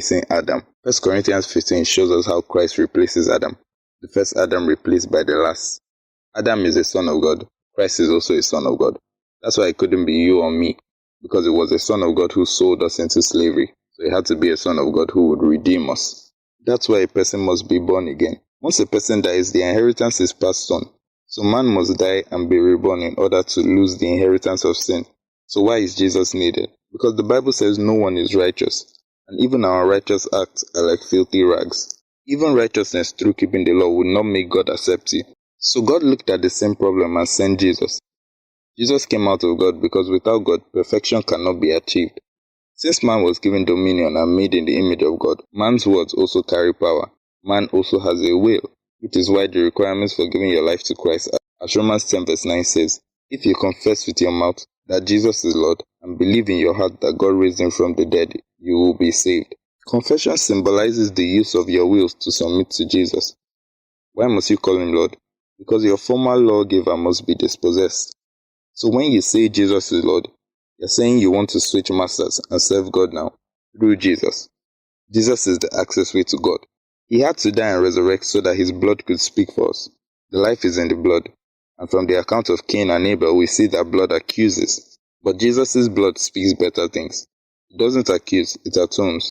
replacing Adam. 1 Corinthians 15 shows us how Christ replaces Adam. The first Adam replaced by the last. Adam is a son of God. Christ is also a son of God. That's why it couldn't be you or me, because it was a son of God who sold us into slavery. So it had to be a son of God who would redeem us. That's why a person must be born again. Once a person dies, the inheritance is passed on. So man must die and be reborn in order to lose the inheritance of sin. So why is Jesus needed? Because the Bible says no one is righteous, and even our righteous acts are like filthy rags. Even righteousness through keeping the law would not make God accept you. So God looked at the same problem and sent Jesus. Jesus came out of God because without God, perfection cannot be achieved. Since man was given dominion and made in the image of God, man's words also carry power. Man also has a will, which is why the requirements for giving your life to Christ, as Romans 10 verse 9 says, if you confess with your mouth that Jesus is Lord and believe in your heart that God raised him from the dead, you will be saved. Confession symbolizes the use of your will to submit to Jesus. Why must you call him Lord? Because your former lawgiver must be dispossessed. So when you say Jesus is Lord, you're saying you want to switch masters and serve God now through Jesus. Jesus is the access way to God. He had to die and resurrect so that his blood could speak for us. The life is in the blood. And from the account of Cain and Abel, we see that blood accuses. But Jesus' blood speaks better things. It doesn't accuse, it atones.